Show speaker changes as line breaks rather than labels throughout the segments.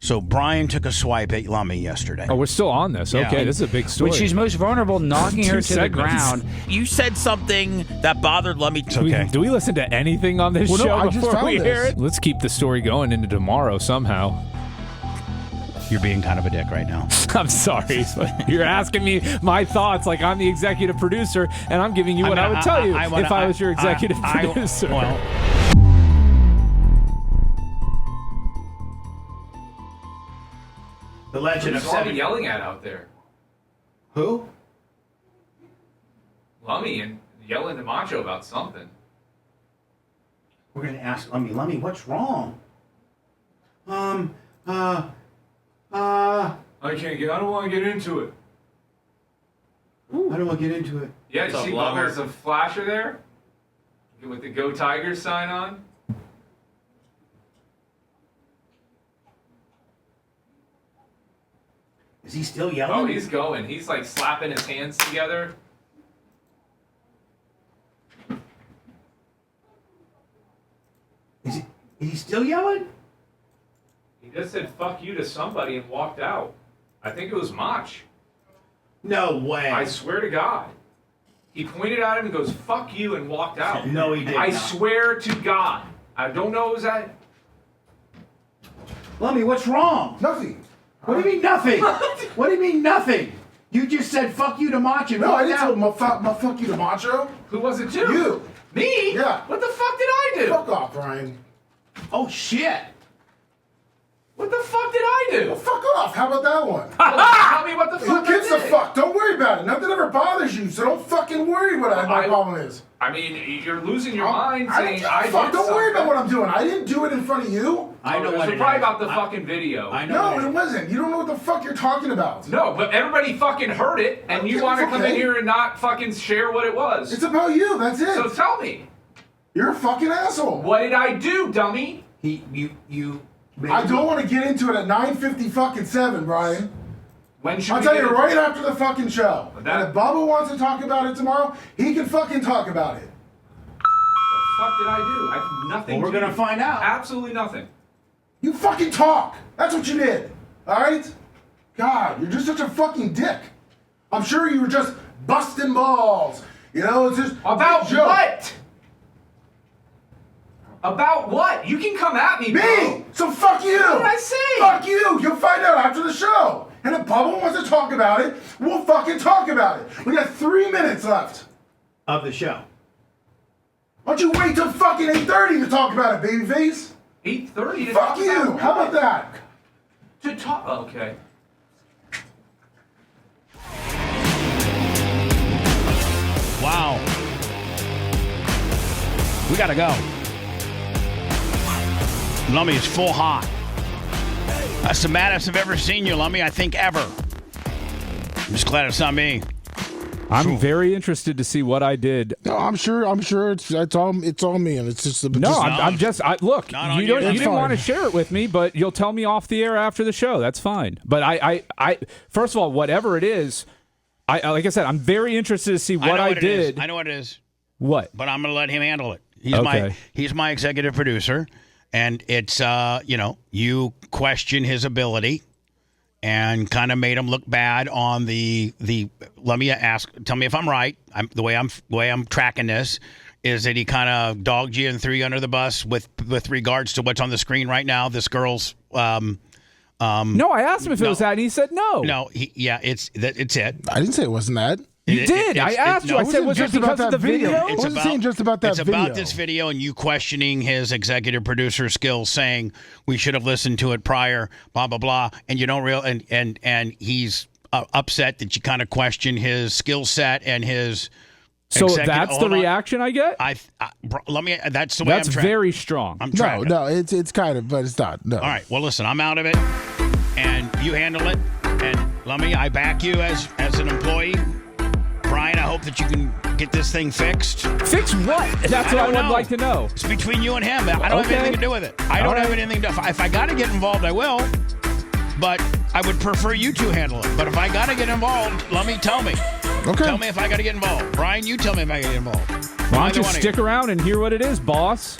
So Brian took a swipe at Lummy yesterday.
Oh, we're still on this.
Yeah.
Okay, this is a big story.
When she's most vulnerable, knocking her to the
segments.
ground.
You said something that bothered Lummy.
Do we listen to anything on this
Well, no,
show
I just
before
found
we
this.
hear it? Let's keep the story going into tomorrow somehow.
You're being kind of a dick right now.
I'm sorry. You're asking me my thoughts like I'm the executive producer, and I'm giving you what I would tell you if I was your executive producer.
Well, the legend of
Lummy yelling at out there.
Who?
Lummy and yelling to Macho about something.
We're gonna ask Lummy. Lummy, what's wrong?
I don't want to get into it.
I don't want to get into it.
Yeah, you see Bubba's a flasher there? With the Go Tigers sign on?
Is he still yelling?
Oh, he's going. He's like slapping his hands together.
Is he still yelling?
He just said fuck you to somebody and walked out. I think it was Mach.
No way.
I swear to God. He pointed at him and goes, fuck you, and walked out.
No, he did
I
not.
swear to God. I don't know, is that...
Lummy, what's wrong?
Nothing.
What do you mean nothing? What do you mean nothing? You just said fuck you to Macho.
No, I didn't tell my fuck you to Macho.
Who was it to?
You.
Me?
Yeah.
What the fuck did I do?
Fuck off, Brian.
Oh shit.
What the fuck did I do?
Well, fuck off. How about that one?
Tell me what the
Who
fuck I
gives a
did.
fuck? Don't worry about it. Nothing ever bothers you, so don't fucking worry what my problem is.
I mean, you're losing your mind
I don't
saying
give a
I
fuck.
did
Don't worry about
something.
what I'm doing. I didn't do it in front of you.
I know
It
what
was
it
probably
is.
about the fucking video.
I know.
No, it wasn't. You don't know what the fuck you're talking about.
No, but everybody fucking heard it, and you
Okay,
want to
it's
come in
okay.
here and not fucking share what it was.
It's about you. That's it.
So tell me,
You're a fucking asshole.
what did I do, dummy?
You.
I don't want to get into it at 9:50 fucking 7, Brian.
When should
I'll
we
tell
get
you
into
right
it?
after the fucking show.
But that-
And if Bubba wants to talk about it tomorrow, he can fucking talk about it.
What the fuck did I do? I have nothing
Well, we're
to
gonna
do.
find out.
Absolutely nothing.
You fucking talk. That's what you did. Alright? God, you're just such a fucking dick. I'm sure you were just busting balls. You know, it's just
About
a joke.
what? About what? You can come at me, bro.
Me! So fuck you!
What did I say?
Fuck you! You'll find out after the show. And if Bubba wants to talk about it, we'll fucking talk about it. We got 3 minutes left.
Of the show.
Why don't you wait till fucking 8:30 to talk about it, babyface?
8:30 to
Fuck
talk
you!
about
How
what?
about that?
To talk. Okay.
Wow. We gotta go. Lummy is full hot. That's the maddest I've ever seen you, Lummy. I think ever. I'm just glad it's not me.
I'm very interested to see what I did.
No, I'm sure it's all me, and it's just
No, I'm just look.
Not on
You
you.
don't. You
That's
didn't want to
fine.
share it with me, but you'll tell me off the air after the show. That's fine. But I first of all, whatever it is, I like I said, I'm very interested to see what I did.
I know what it is,
What?
but I'm gonna let him handle it.
Okay.
He's my executive producer, and it's you question his ability. And kind of made him look bad on the. Let me ask. Tell me if I'm right. The way I'm tracking this is that he kind of dogged you and threw you under the bus with regards to what's on the screen right now. This girl's.
No, I asked him if it was that, and he said no.
No. It's it.
I didn't say it wasn't that.
You did. I asked you. I said, was it
just about
because of the
that video.
video?
I wasn't saying just about that
It's
video.
about this video and you questioning his executive producer skills, saying we should have listened to it prior, blah blah blah, and you don't and he's upset that you kind of question his skill set and his.
So
executive-
that's the
hold on.
reaction I get.
Let me. That's the way
That's
I'm tracking.
very strong.
I'm
No,
tracking.
no, it's kind of, but it's not. No.
All right. Well, listen, I'm out of it, and you handle it. And Lummy, I back you as an employee. Brian, I hope that you can get this thing fixed.
Fix what? That's what I would like to know.
It's between you and him. I don't have
Okay.
anything to do with it. I don't
All
have
right.
anything to. If I got to get involved, I will. But I would prefer you two handle it. But if I got to get involved, Lummy, tell me.
Okay.
Tell me if I got to get involved. Brian, you tell me if I get involved.
Why don't
Either
you
one of
stick around and hear what it is, boss?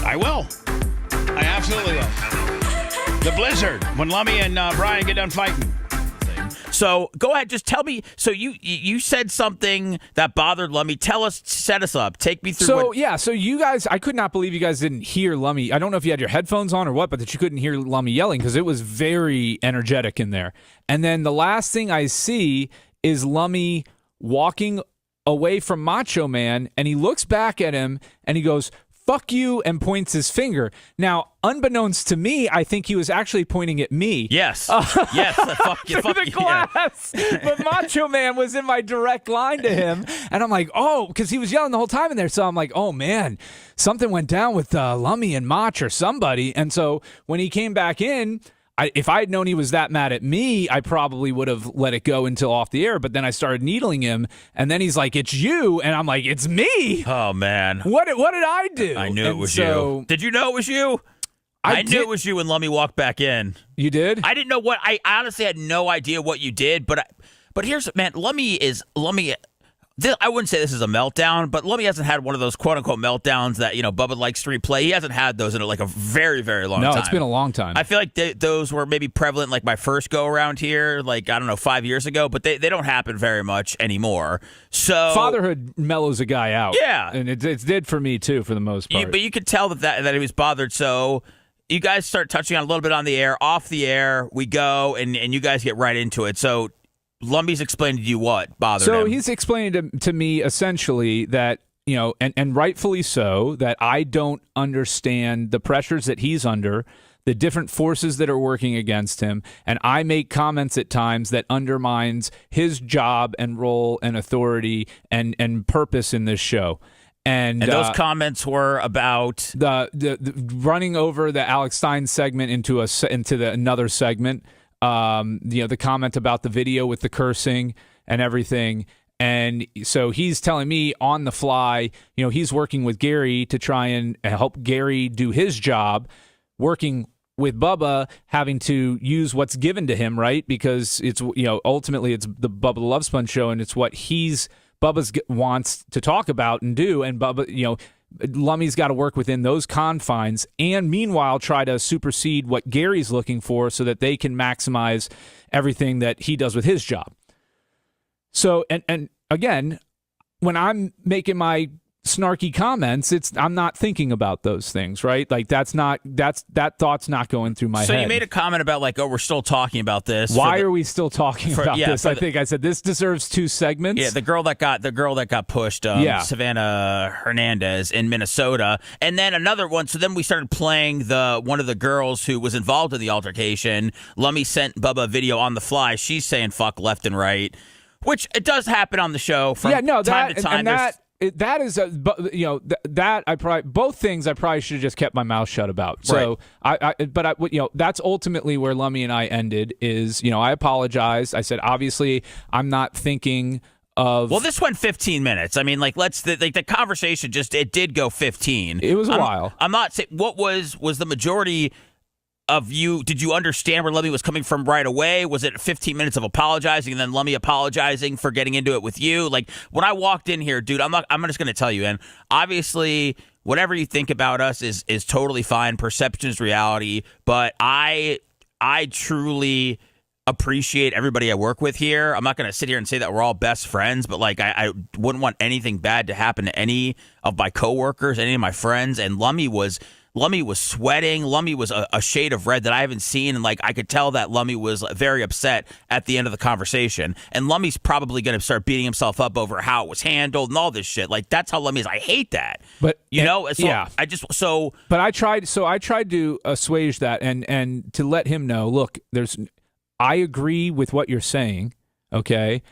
I will. I absolutely will. The blizzard when Lummy and Brian get done fighting.
So go ahead, just tell me. So you said something that bothered Lummy. Tell us, set us up, take me through.
So you guys, I could not believe you guys didn't hear Lummy. I don't know if you had your headphones on or what, but that you couldn't hear Lummy yelling because it was very energetic in there. And then the last thing I see is Lummy walking away from Macho Man, and he looks back at him and he goes, "Fuck you," and points his finger. Now, unbeknownst to me, I think he was actually pointing at me.
Yes. Yes. Fuck you.
Through the glass. But Macho Man was in my direct line to him. And I'm like, oh, because he was yelling the whole time in there. So I'm like, oh, man, something went down with Lummy and Mach or somebody. And so when he came back in, if I had known he was that mad at me, I probably would have let it go until off the air. But then I started needling him, and then he's like, "It's you," and I'm like, "It's me."
Oh man,
what did I do?
I knew it was you. Did you know it was you? I knew it was you when Lummy walked back in.
You did?
I didn't know what. I honestly had no idea what you did. But here's, man, Lummy. I wouldn't say this is a meltdown, but Lummy hasn't had one of those quote-unquote meltdowns that, Bubba likes to replay. He hasn't had those in like a very, very long time.
No, it's been a long time.
I feel like those were maybe prevalent like my first go-around here, like, I don't know, 5 years ago, but they don't happen very much anymore. So
fatherhood mellows a guy out.
Yeah.
And it did for me, too, for the most part.
But you could tell that he was bothered, so you guys start touching on a little bit on the air. Off the air, we go, and you guys get right into it. So Lummy's explained to you what bothered him.
So he's explained to me essentially that, and rightfully so, that I don't understand the pressures that he's under, the different forces that are working against him, and I make comments at times that undermines his job and role and authority and purpose in this show. And
those comments were about
the running over the Alex Stein segment into another segment. The comment about the video with the cursing and everything. And so he's telling me on the fly, he's working with Gary to try and help Gary do his job, working with Bubba, having to use what's given to him, right? Because it's, ultimately it's the Bubba the Love Sponge show, and it's what Bubba's wants to talk about and do. And Bubba, Lummy's got to work within those confines and meanwhile try to supersede what Gary's looking for so that they can maximize everything that he does with his job. So, and again, when I'm making my snarky comments, I'm not thinking about those things, right? Like that thought's not going through my head.
So you made a comment about like, oh, we're still talking about this.
Why are we still talking about this? I think I said this deserves 2 segments.
Yeah, the girl that got pushed, Savannah Hernandez in Minnesota, and then another one. So then we started playing one of the girls who was involved in the altercation. Lummy sent Bubba a video on the fly. She's saying fuck left and right, which it does happen on the show from time to time.
That is that I probably both things I probably should have just kept my mouth shut about. So
right.
That's ultimately where Lummy and I ended. Is I apologized. I said obviously I'm not thinking of.
Well, this went 15 minutes. I mean, like the conversation it did go 15.
It was a while.
I'm not saying what was the majority of you. Did you understand where Lummy was coming from right away? Was it 15 minutes of apologizing and then Lummy apologizing for getting into it with you? Like when I walked in here, dude, I'm just going to tell you, and obviously whatever you think about us is totally fine. Perception is reality, but I truly appreciate everybody I work with here. I'm not going to sit here and say that we're all best friends, but like I wouldn't want anything bad to happen to any of my coworkers, any of my friends, and Lummy was sweating. Lummy was a shade of red that I haven't seen. And like I could tell that Lummy was very upset at the end of the conversation. And Lummy's probably going to start beating himself up over how it was handled and all this shit. Like that's how Lummy is. I hate that.
But
yeah,
But I tried to assuage that and to let him know, look, I agree with what you're saying. Okay.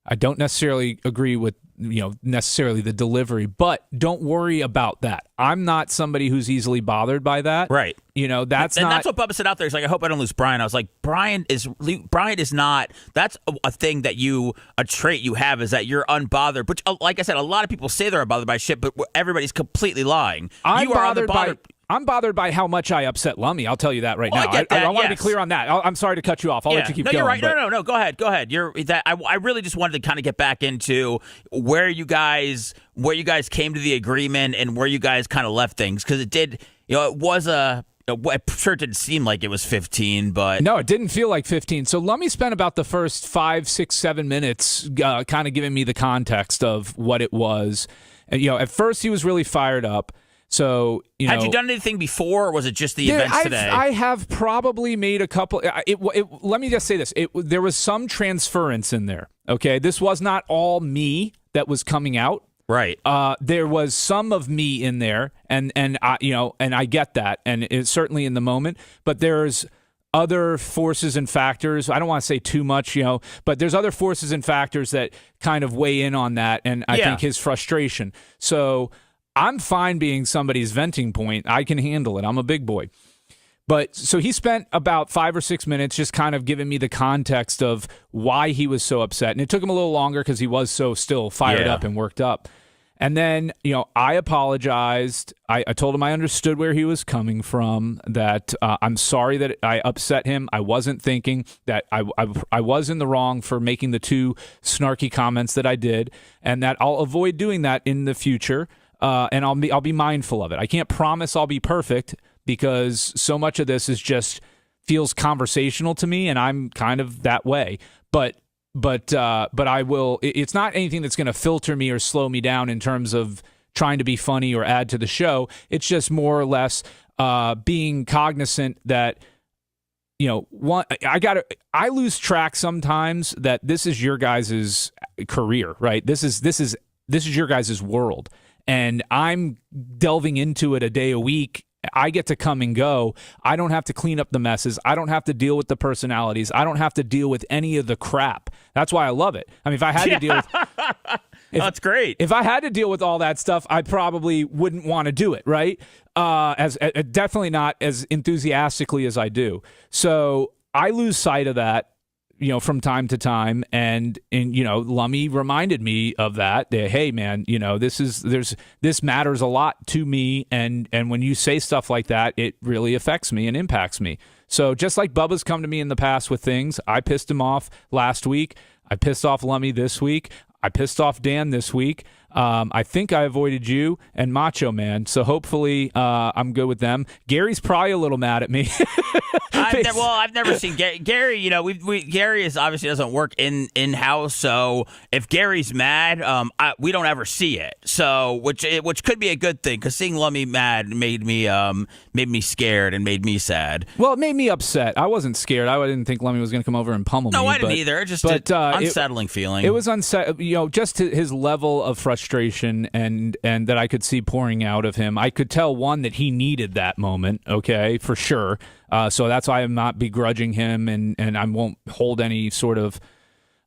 I don't necessarily agree with necessarily the delivery, but don't worry about that. I'm not somebody who's easily bothered by that.
Right.
That's
what Bubba said out there. He's like, I hope I don't lose Brian. I was like, Brian is not. That's a thing a trait you have is that you're unbothered. But like I said, a lot of people say they're unbothered by shit, but everybody's completely lying.
I'm bothered by how much I upset Lummy. I'll tell you that right now. I want to be clear on that. I'm sorry to cut you off. I'll let you keep going.
You're right. No. Go ahead. I really just wanted to kind of get back into where you guys came to the agreement and where you guys kind of left things, because it did. It I'm sure it didn't seem like it was 15, but
No, it didn't feel like 15. So Lummy spent about the first 5, 6, 7 minutes kind of giving me the context of what it was. And, at first he was really fired up. So,
had you done anything before, or was it just the events today?
I have probably made a couple. Let me just say this. There was some transference in there, okay? This was not all me that was coming out.
Right.
There was some of me in there, and I get that, and it's certainly in the moment. But there's other forces and factors. I don't want to say too much, but there's other forces and factors that kind of weigh in on that, and I think his frustration. So I'm fine being somebody's venting point. I can handle it. I'm a big boy. But so he spent about 5 or 6 minutes just kind of giving me the context of why he was so upset. And it took him a little longer because he was so still fired up and worked up. And then, I apologized. I told him I understood where he was coming from, that I'm sorry that I upset him. I wasn't thinking that I was in the wrong for making the 2 snarky comments that I did, and that I'll avoid doing that in the future. And I'll be mindful of it. I can't promise I'll be perfect because so much of this is just feels conversational to me, and I'm kind of that way. But I will. It's not anything that's going to filter me or slow me down in terms of trying to be funny or add to the show. It's just more or less being cognizant that I lose track sometimes that this is your guys' career, right? This is your guys' world. And I'm delving into it a day a week. I get to come and go. I don't have to clean up the messes. I don't have to deal with the personalities. I don't have to deal with any of the crap. That's why I love it. I mean, if I had to deal with...
That's great.
If I had to deal with all that stuff, I probably wouldn't want to do it, right? Definitely not as enthusiastically as I do. So I lose sight of that, from time to time, and Lummy reminded me of that. Hey, man, this matters a lot to me, and when you say stuff like that, it really affects me and impacts me. So just like Bubba's come to me in the past with things, I pissed him off last week. I pissed off Lummy this week. I pissed off Dan this week. I think I avoided you and Macho Man, so hopefully I'm good with them. Gary's probably a little mad at me.
I've never seen Gary. Gary is obviously doesn't work in house, so if Gary's mad, we don't ever see it. So which could be a good thing, because seeing Lummy mad made me scared and made me sad.
Well, it made me upset. I wasn't scared. I didn't think Lummy was going to come over and pummel me.
No, I didn't either. Just an unsettling feeling.
It was unsettling. Just his level of frustration and that I could see pouring out of him. I could tell, one, that he needed that moment. Okay, for sure. So that's why I'm not begrudging him, and I won't hold any sort of.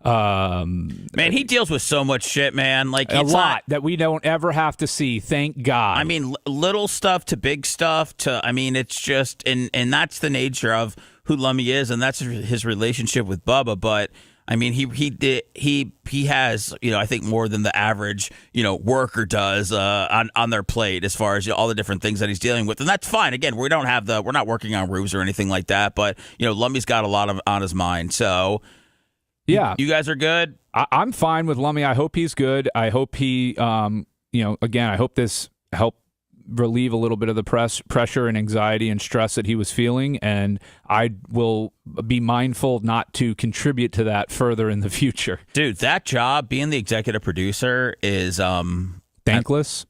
Man, he deals with so much shit, man. Like
a lot that we don't ever have to see. Thank God.
I mean, little stuff to big stuff to. I mean, it's just and that's the nature of who Lummy is, and that's his relationship with Bubba. But I mean, he has, I think more than the average, worker does on their plate as far as all the different things that he's dealing with, and that's fine. Again, we're not working on roofs or anything like that, but Lummy's got a lot on his mind. So
yeah,
you guys are good.
I'm fine with Lummy. I hope he's good. I hope he, again, I hope this helped relieve a little bit of the pressure and anxiety and stress that he was feeling, and I will be mindful not to contribute to that further in the future.
Dude, that job, being the executive producer, is
thankless.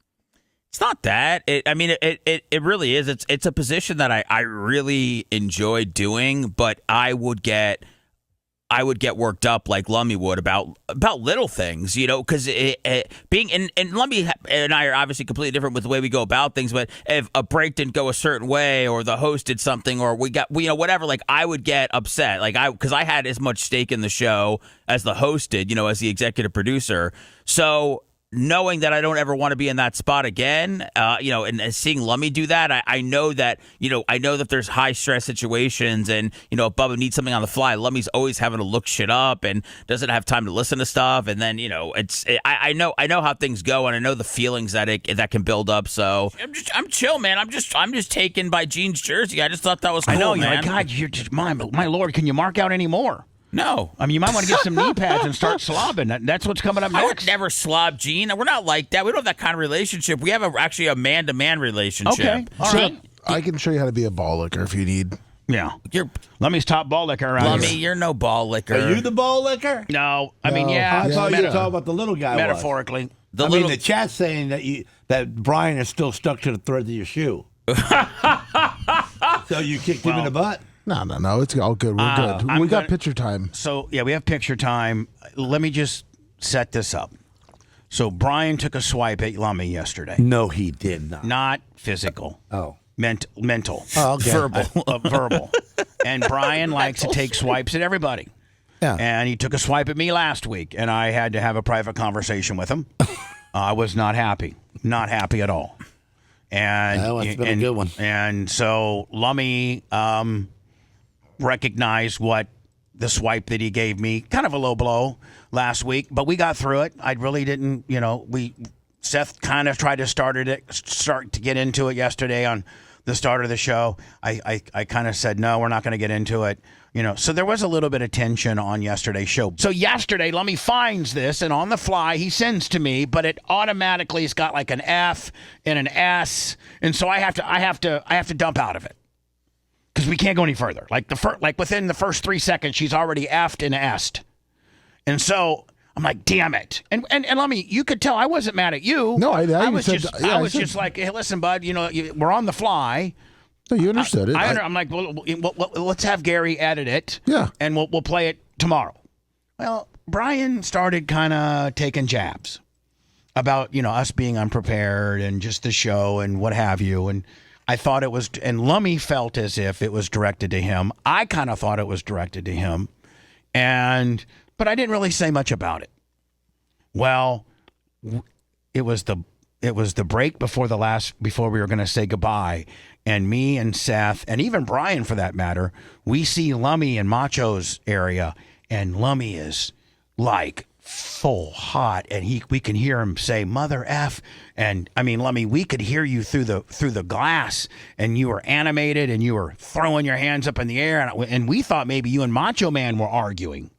It's not that. It really is. It's a position that I really enjoy doing, but I would get worked up like Lummy would about little things, because being and Lummy and I are obviously completely different with the way we go about things. But if a break didn't go a certain way, or the host did something, or we whatever, like I would get upset, because I had as much stake in the show as the host did, as the executive producer. So knowing that I don't ever want to be in that spot again, and seeing Lummy do that, I know that there's high stress situations, and if Bubba needs something on the fly, Lummy's always having to look shit up and doesn't have time to listen to stuff, and then I know how things go, and I know the feelings that can build up. So I'm chill, man. I'm just taken by Gene's jersey. I just thought that was cool,
I know,
man.
you're like, God, you're just my Lord. Can you mark out any more?
No.
I mean, you might want to get some knee pads and start slobbing. That's what's coming up next.
I would never slob Gene. We're not like that. We don't have that kind of relationship. We have actually a man-to-man relationship.
Okay. All right.
I can show you how to be a ball licker if you need.
Yeah.
You're
Lummy's top ball licker around
Lummy.
here.
You're no ball licker.
Are you the ball licker?
No. I mean, yeah.
I thought you were
meta-
talking about the little guy.
metaphorically.
The
I
little
mean, the chat's saying that Brian is still stuck to the threads of your shoe. So you kicked him in the butt.
No. It's all good. We're good.
I'm
We got
gonna-
picture time.
So, yeah, we have picture time. Let me just set this up. So, Brian took a swipe at Lummy yesterday.
No, he did not.
Not physical.
Oh.
Mental.
Oh, okay.
Verbal. And Brian likes to take swipes at everybody.
Yeah.
And he took a swipe at me last week, and I had to have a private conversation with him. I was not happy. Not happy at all. And
That must have been a good one.
And so Lummy recognized what the swipe that he gave me, kind of a low blow last week, but we got through it. I really didn't, Seth kind of tried to start to get into it yesterday on the start of the show. I kind of said, no, we're not going to get into it. So there was a little bit of tension on yesterday's show. So yesterday, Lummy finds this, and on the fly, he sends to me, but it automatically has got like an F and an S, and so I have to dump out of it because we can't go any further. Like within the first 3 seconds, she's already F'd and S'd, and so I'm like, damn it. And Lummy, you could tell I wasn't mad at you.
No, I
was
said-
just
yeah,
I
I
was
said-
just like, hey, listen, bud, we're on the fly.
No, you understood it.
I'm like, well, let's have Gary edit it.
Yeah.
And we'll play it tomorrow. Well, Brian started kind of taking jabs about, us being unprepared and just the show and what have you. And I thought it was, and Lummy felt as if it was directed to him. I kind of thought it was directed to him. But I didn't really say much about it. Well, it was the break before we were going to say goodbye. And me and Seth, and even Brian for that matter, we see Lummy in Macho's area, and Lummy is like full hot, and we can hear him say "Mother F." And I mean, Lummy, we could hear you through the glass, and you were animated, and you were throwing your hands up in the air, and we thought maybe you and Macho Man were arguing.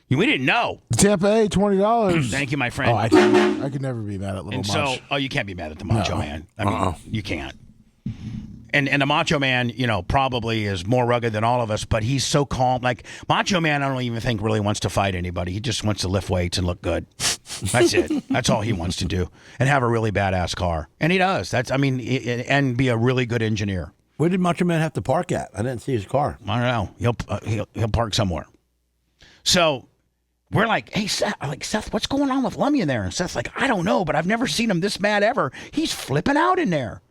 We didn't know.
Tampa A, $20.
Thank you, my friend.
Oh, I could never be mad at Little
And
Mach.
you can't be mad at the Macho Man. I mean, you can't. And the Macho Man, probably is more rugged than all of us, but he's so calm. Like, Macho Man, I don't even think really wants to fight anybody. He just wants to lift weights and look good. That's it. That's all he wants to do. And have a really badass car. And he does. And be a really good engineer.
Where did Macho Man have to park at? I didn't see his car.
I don't know. He'll park somewhere. So we're like, hey, Seth, what's going on with Lummy in there? And Seth's like, I don't know, but I've never seen him this mad ever. He's flipping out in there.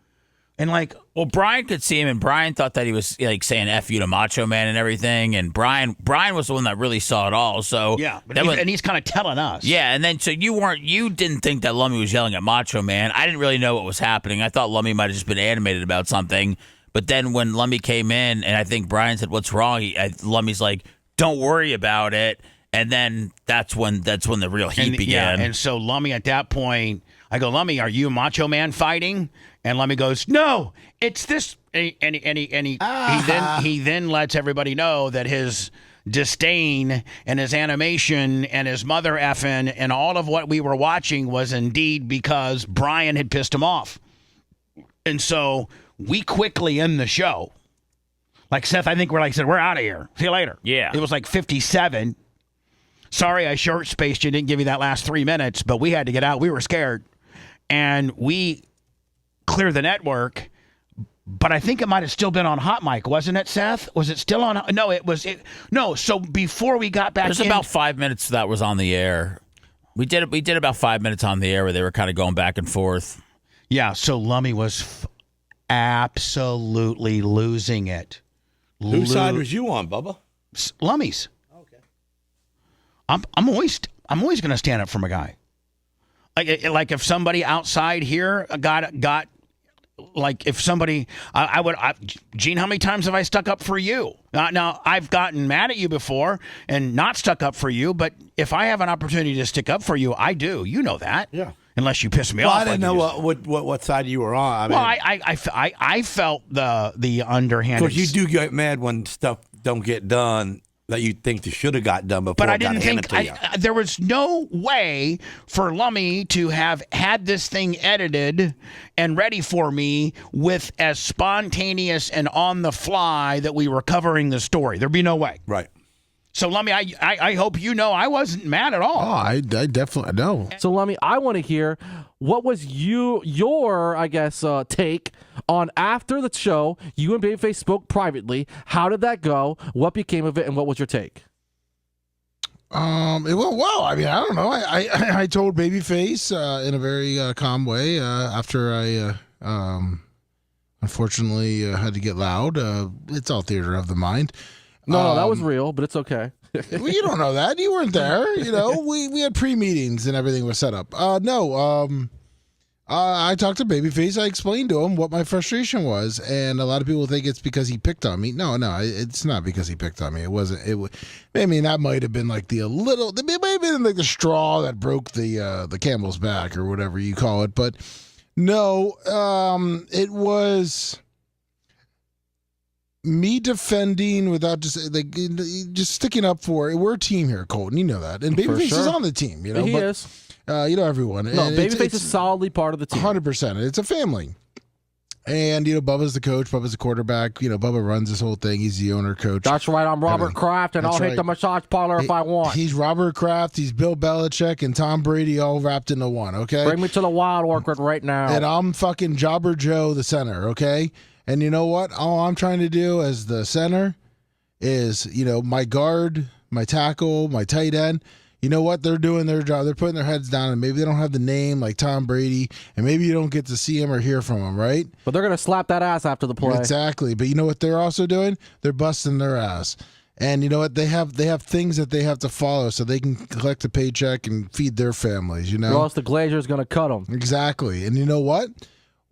And
well, Brian could see him, and Brian thought that he was like saying "F you" to Macho Man and everything. And Brian was the one that really saw it all. So
yeah, and he's kind of telling us.
Yeah, and then so you didn't think that Lummy was yelling at Macho Man. I didn't really know what was happening. I thought Lummy might have just been animated about something. But then when Lummy came in, and I think Brian said, "What's wrong?" Lummy's like, "Don't worry about it." And then that's when the real heat began.
Yeah, and so Lummy at that point, I go, Lummy, are you and Macho Man fighting? And Lummy goes, no, it's this. He then lets everybody know that his disdain and his animation and his mother effing and all of what we were watching was indeed because Brian had pissed him off. And so we quickly end the show. Like Seth, I think we're out of here. See you later.
Yeah.
It was like 57. Sorry, I short spaced you. Didn't give you that last 3 minutes, but we had to get out. We were scared. And we cleared the network, but I think it might have still been on hot mic, wasn't it, Seth? Was it still on? No, it was. No, so before we got back,
there's about 5 minutes that was on the air. We did about 5 minutes on the air where they were kind of going back and forth.
Yeah, so Lummy was absolutely losing it.
Whose side was you on, Bubba?
Lummy's.
Okay.
I'm always going to stand up for my guy. Like if somebody outside here got like if somebody Gene, how many times have I stuck up for you? Now I've gotten mad at you before and not stuck up for you, but if I have an opportunity to stick up for you, I do. You know that.
Yeah.
Unless you piss me off.
I didn't know what side you were on.
I felt the underhanded.
Because you do get mad when stuff don't get done that you think they should have got done before
But I
it got
didn't
handed
think
to you.
there was no way for Lummy to have had this thing edited and ready for me with as spontaneous and on the fly that we were covering the story. There'd be no way.
Right.
So Lummy, I hope you know I wasn't mad at all.
Oh, I definitely know.
So, Lummy, I want to hear what was your I guess, take on after the show. You and Babyface spoke privately. How did that go? What became of it, and what was your take?
It went well. I mean, I don't know. I told Babyface in a very calm way after I unfortunately had to get loud. It's all theater of the mind.
No, that was real, but it's okay.
Well, you don't know that. You weren't there. You know, we had pre-meetings and everything was set up. I talked to Babyface. I explained to him what my frustration was, and a lot of people think it's because he picked on me. No, it's not because he picked on me. It wasn't. I mean, that might have been like it might have been like the straw that broke the camel's back or whatever you call it. But no, it was me defending without just sticking up for it. We're a team here, Colton. You know that, and Babyface is on the team. You know,
he is.
You know everyone.
No,
And
Babyface is solidly part of the team.
100%. It's a family. And, you know, Bubba's the coach. Bubba's the quarterback. You know, Bubba runs this whole thing. He's the owner, coach.
That's right. I'm Robert Kraft, and
That's
I'll hit
right.
the massage parlor if I want.
He's Robert Kraft. He's Bill Belichick and Tom Brady all wrapped into one, okay?
Bring me to the Wild Orchid right now.
And I'm fucking Jobber Joe, the center, okay? And you know what? All I'm trying to do as the center is, you know, my guard, my tackle, my tight end. You know what? They're doing their job. They're putting their heads down, and maybe they don't have the name like Tom Brady, and maybe you don't get to see him or hear from him, right?
But they're going to slap that ass after the play.
Exactly. But you know what they're also doing? They're busting their ass. And you know what? They have things that they have to follow so they can collect a paycheck and feed their families, you know?
Or else the Glazer's going to cut them.
Exactly. And you know what?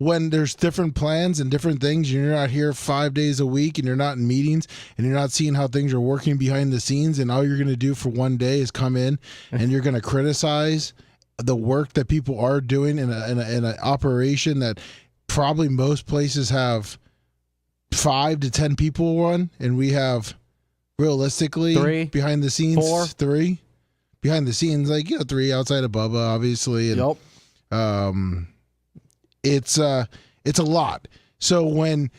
When there's different plans and different things, you're not here 5 days a week and you're not in meetings and you're not seeing how things are working behind the scenes, and all you're going to do for one day is come in and you're going to criticize the work that people are doing in an operation that probably most places have 5 to 10 people run, and we have realistically
3,
behind the scenes
4.
3 behind the scenes, like, you know, 3 outside of Bubba, obviously. And,
Yep.
it's a lot. So when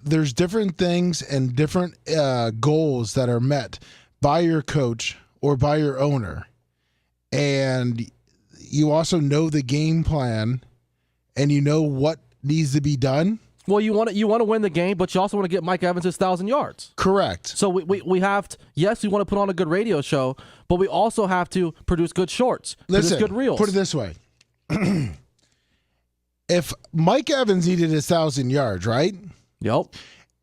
there's different things and different goals that are met by your coach or by your owner, and you also know the game plan and you know what needs to be done.
Well, you want to win the game, but you also want to get Mike Evans his 1,000 yards.
Correct.
So we have to, yes, we want to put on a good radio show, but we also have to produce good shorts, produce good reels.
Put it this way. If Mike Evans needed his 1,000 yards, right?
Yep.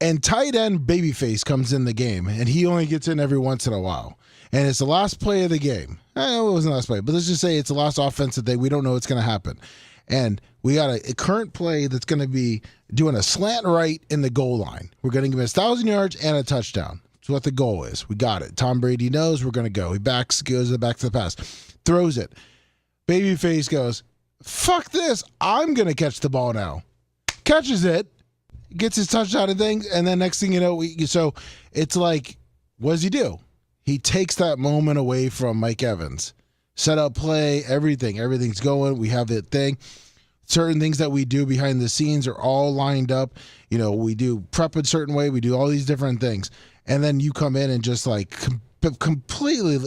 And tight end Babyface comes in the game, and he only gets in every once in a while, and it's the last play of the game. It wasn't the last play, but let's just say it's the last offensive day. We don't know what's going to happen. And we got a current play that's going to be doing a slant right in the goal line. We're going to give him his 1,000 yards and a touchdown. That's what the goal is. We got it. Tom Brady knows we're going to go. He goes back to the pass, throws it. Babyface goes, fuck this. I'm going to catch the ball now. Catches it, gets his touchdown and things, and then next thing you know, so it's like, what does he do? He takes that moment away from Mike Evans. Set up play, everything's going. We have that thing. Certain things that we do behind the scenes are all lined up. You know, we do prep a certain way. We do all these different things. And then you come in and just like completely,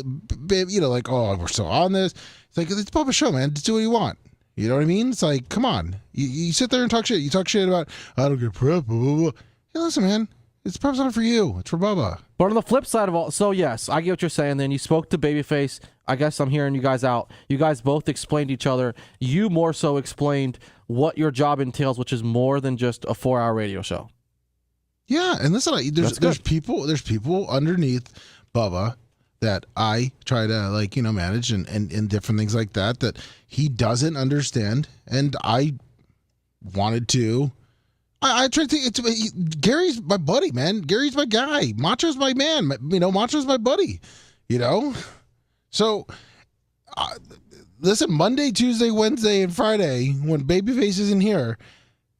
you know, like, oh, we're still on this. It's like, it's Bubba Show, man. Just do what you want. You know what I mean? It's like, come on. You sit there and talk shit. You talk shit about, I don't get prep, blah, blah, blah. Hey, listen, man. It's prep's not for you. It's for Bubba.
But on the flip side of all, so yes, I get what you're saying. Then you spoke to Babyface. I guess I'm hearing you guys out. You guys both explained each other. You more so explained what your job entails, which is more than just a 4-hour radio show.
Yeah, and listen, there's people underneath Bubba that I try to, like, you know, manage and different things like that he doesn't understand, and I wanted to. I try to. Gary's my buddy, man. Gary's my guy. Macho's my man. You know, Macho's my buddy. You know, so listen. Monday, Tuesday, Wednesday, and Friday, when Babyface isn't here,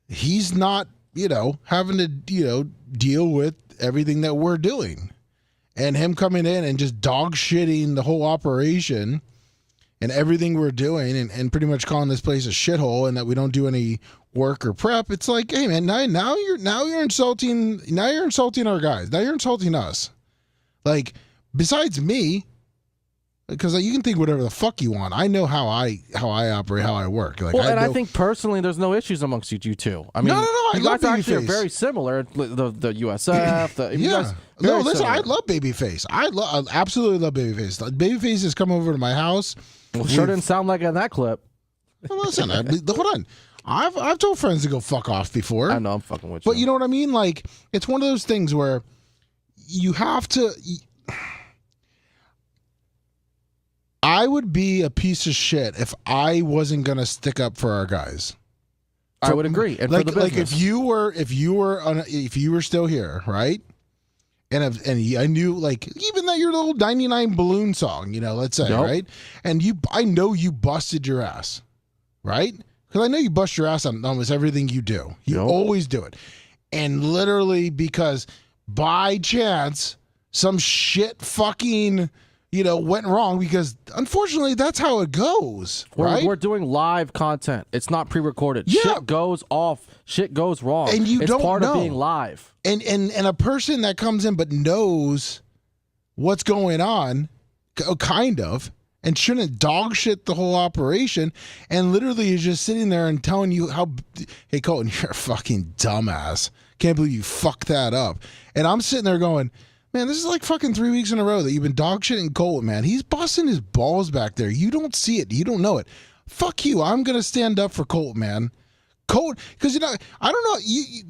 he's not, you know, having to, you know, deal with everything that we're doing. and him coming in and just dog shitting the whole operation and everything we're doing, and pretty much calling this place a shithole and that we don't do any work or prep. It's like, hey man, now you're insulting our guys. Now you're insulting us. Like, besides me, because you can think whatever the fuck you want. I know how I operate, how I work. Like,
I think personally, there's no issues amongst you two. I mean,
no. I love
guys actually are
Babyface.
very similar. The USF. You guys
No,
very
listen,
similar.
I love Babyface. I absolutely love Babyface. Babyface has come over to my house.
Well, sure didn't sound like it in that clip.
Well, listen, hold on. I've told friends to go fuck off before.
I know, I'm fucking with you.
But you know what I mean? Like, it's one of those things where you have to. I would be a piece of shit if I wasn't gonna stick up for our guys.
I would agree. And
like,
for the business.
if you were still here, right? And I knew, like, even that your little 99 balloon song, let's say, right? And I know you busted your ass, right? Because I know you bust your ass on almost everything you do. You always do it. And literally because by chance some shit fucking went wrong, because unfortunately that's how it goes, right?
We're doing live content. It's not pre-recorded.
Yeah.
Shit goes off. Shit goes wrong.
And
it's
don't
part
know.
of being live.
And a person that comes in but knows what's going on, kind of, and shouldn't dog shit the whole operation, and literally is just sitting there and telling you how, hey Colton, you're a fucking dumbass. Can't believe you fucked that up. And I'm sitting there going, man, this is like fucking 3 weeks in a row that you've been dog shitting Colton, man. He's busting his balls back there. You don't see it. You don't know it. Fuck you. I'm going to stand up for Colton, man. Colton, because, I don't know.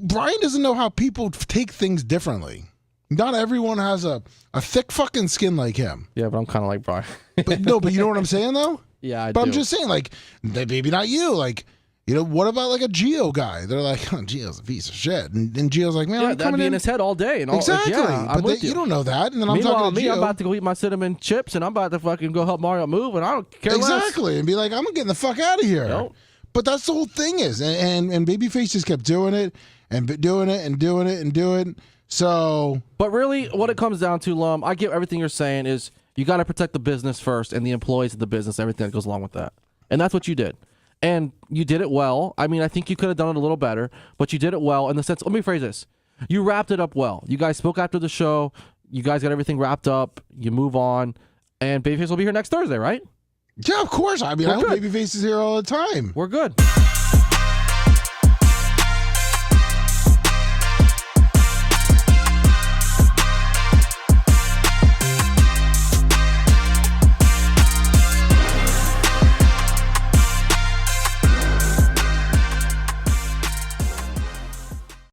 Brian doesn't know how people take things differently. Not everyone has a thick fucking skin like him.
Yeah, but I'm kind of like Brian.
But you know what I'm saying, though?
Yeah, I
But
do.
I'm just saying, like, maybe not you. Like, what about like a Geo guy? They're like, oh, Geo's a piece of shit. And Geo's like, man,
Yeah,
I'm
that'd
coming
be
in
in his head all day. And all,
exactly.
yeah, I'm with
you don't know that. And then I'm
Meanwhile,
talking to Geo.
I'm about to go eat my cinnamon chips, and I'm about to fucking go help Mario move, and I don't care
Exactly. And be like, I'm getting the fuck out of here.
Nope.
But that's the whole thing is. And Babyface just kept doing it and doing it and doing it and doing it. So.
But really, what it comes down to, Lum, I get everything you're saying is you got to protect the business first and the employees of the business, everything that goes along with that. And that's what you did. And you did it well. I mean, I think you could have done it a little better, but you did it well in the sense, let me phrase this. You wrapped it up well. You guys spoke after the show. You guys got everything wrapped up. You move on. And Babyface will be here next Thursday, right?
Yeah, of course. I mean, I hope Babyface is here all the time.
We're good.